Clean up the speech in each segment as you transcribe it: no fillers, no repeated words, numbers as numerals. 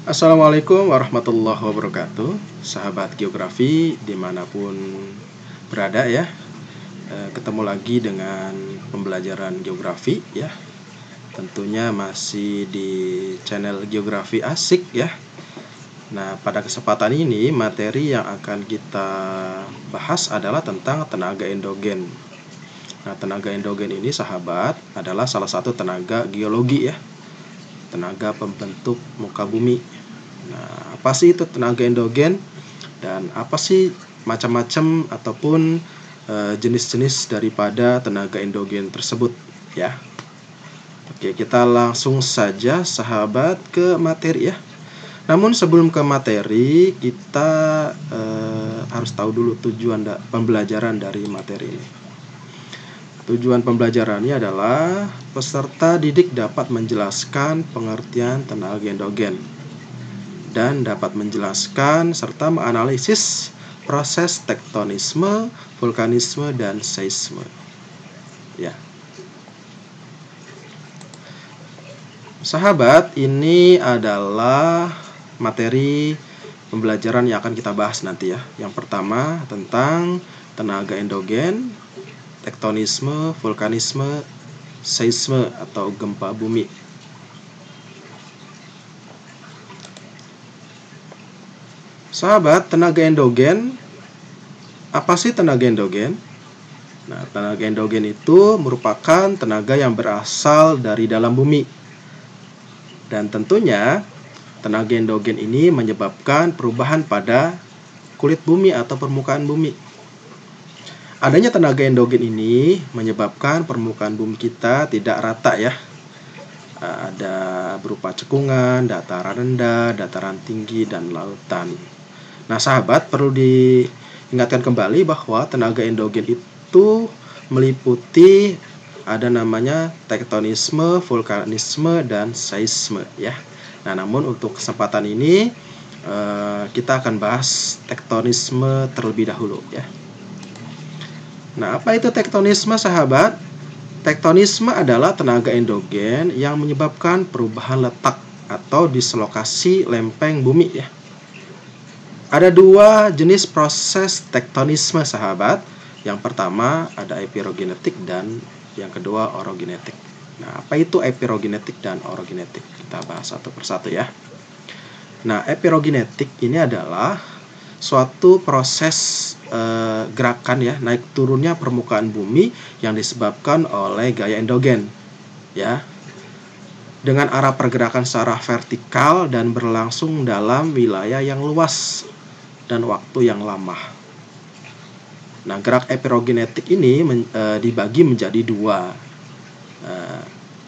Assalamualaikum warahmatullahi wabarakatuh, sahabat geografi dimanapun berada ya. Ketemu lagi dengan pembelajaran geografi ya. Tentunya masih di channel Geografi Asik ya. Nah, pada kesempatan ini materi yang akan kita bahas adalah tentang tenaga endogen. Nah, tenaga endogen ini sahabat adalah salah satu tenaga geologi ya, tenaga pembentuk muka bumi. Nah, apa sih itu tenaga endogen dan apa sih macam-macam ataupun jenis-jenis daripada tenaga endogen tersebut ya. Oke, kita langsung saja sahabat ke materi ya. Namun sebelum ke materi, kita harus tahu dulu tujuan pembelajaran dari materi ini. Tujuan pembelajarannya adalah peserta didik dapat menjelaskan pengertian tenaga endogen dan dapat menjelaskan serta menganalisis proses tektonisme, vulkanisme, dan seisme. Ya. Sahabat, ini adalah materi pembelajaran yang akan kita bahas nanti ya. Yang pertama tentang tenaga endogen, tektonisme, vulkanisme, seisme atau gempa bumi. Sahabat, tenaga endogen, apa sih tenaga endogen? Nah, tenaga endogen itu merupakan tenaga yang berasal dari dalam bumi. Dan tentunya tenaga endogen ini menyebabkan perubahan pada kulit bumi atau permukaan bumi. Adanya tenaga endogen ini menyebabkan permukaan bumi kita tidak rata ya. Ada berupa cekungan, dataran rendah, dataran tinggi, dan lautan. Nah, sahabat, perlu diingatkan kembali bahwa tenaga endogen itu meliputi ada namanya tektonisme, vulkanisme, dan seisme ya. Nah, namun untuk kesempatan ini kita akan bahas tektonisme terlebih dahulu ya. Nah, apa itu tektonisme sahabat? Tektonisme adalah tenaga endogen yang menyebabkan perubahan letak atau dislokasi lempeng bumi ya. Ada dua jenis proses tektonisme sahabat. Yang pertama ada epirogenetik dan yang kedua orogenetik. Nah, apa itu epirogenetik dan orogenetik? Kita bahas satu persatu ya. Nah, epirogenetik ini adalah suatu proses gerakan ya, naik turunnya permukaan bumi yang disebabkan oleh gaya endogen ya, dengan arah pergerakan secara vertikal dan berlangsung dalam wilayah yang luas dan waktu yang lama. Nah, gerak epirogenetik ini dibagi menjadi dua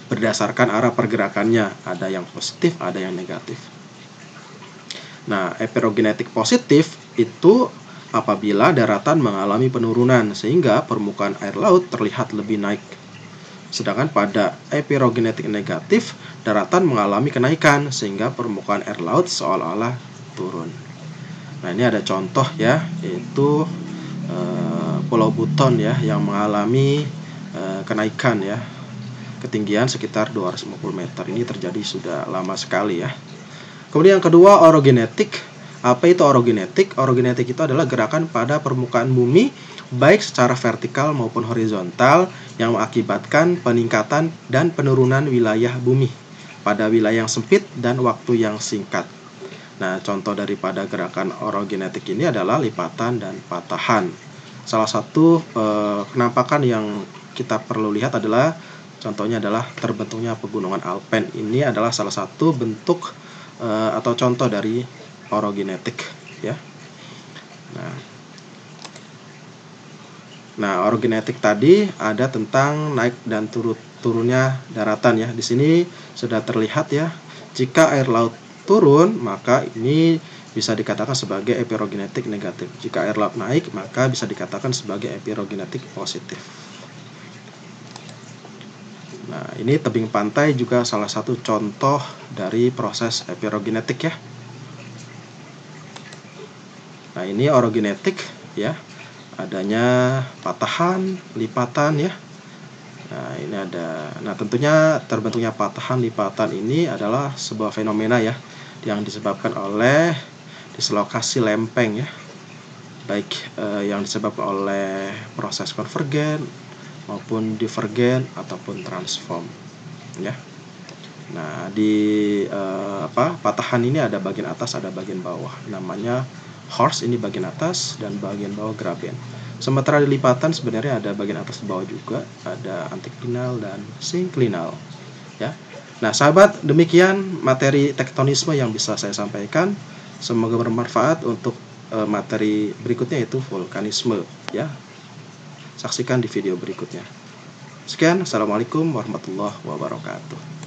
berdasarkan arah pergerakannya, ada yang positif, ada yang negatif. Nah, epirogenetik positif itu apabila daratan mengalami penurunan sehingga permukaan air laut terlihat lebih naik. Sedangkan pada epirogenetik negatif, daratan mengalami kenaikan sehingga permukaan air laut seolah-olah turun. Nah, ini ada contoh ya, yaitu Pulau Buton ya yang mengalami kenaikan ya, ketinggian sekitar 250 meter. Ini terjadi sudah lama sekali ya. Kemudian yang kedua, orogenetik. Apa itu orogenetik? Orogenetik itu adalah gerakan pada permukaan bumi baik secara vertikal maupun horizontal yang mengakibatkan peningkatan dan penurunan wilayah bumi pada wilayah yang sempit dan waktu yang singkat. Nah, contoh daripada gerakan orogenetik ini adalah lipatan dan patahan. Salah satu penampakan yang kita perlu lihat adalah contohnya adalah terbentuknya pegunungan Alpen. Ini adalah salah satu bentuk atau contoh dari orogenetik ya. Nah, orogenetik tadi ada tentang naik dan turunnya daratan ya. Di sini sudah terlihat ya. Jika air laut turun, maka ini bisa dikatakan sebagai epirogenetik negatif. Jika air laut naik, maka bisa dikatakan sebagai epirogenetik positif. Nah, ini tebing pantai juga salah satu contoh dari proses epirogenetik ya. Nah, ini orogenetik ya. Adanya patahan, lipatan ya. Nah, ini ada. Nah, tentunya terbentuknya patahan, lipatan ini adalah sebuah fenomena ya, yang disebabkan oleh dislokasi lempeng ya, baik yang disebabkan oleh proses konvergen maupun divergen ataupun transform ya. Nah, di patahan ini ada bagian atas, ada bagian bawah. Namanya horst, ini bagian atas, dan bagian bawah graben. Sementara di lipatan sebenarnya ada bagian atas bawah juga, ada antiklinal dan sinklinal ya. Nah, sahabat, demikian materi tektonisme yang bisa saya sampaikan. Semoga bermanfaat untuk materi berikutnya, yaitu vulkanisme ya. Saksikan di video berikutnya. Sekian, assalamualaikum warahmatullahi wabarakatuh.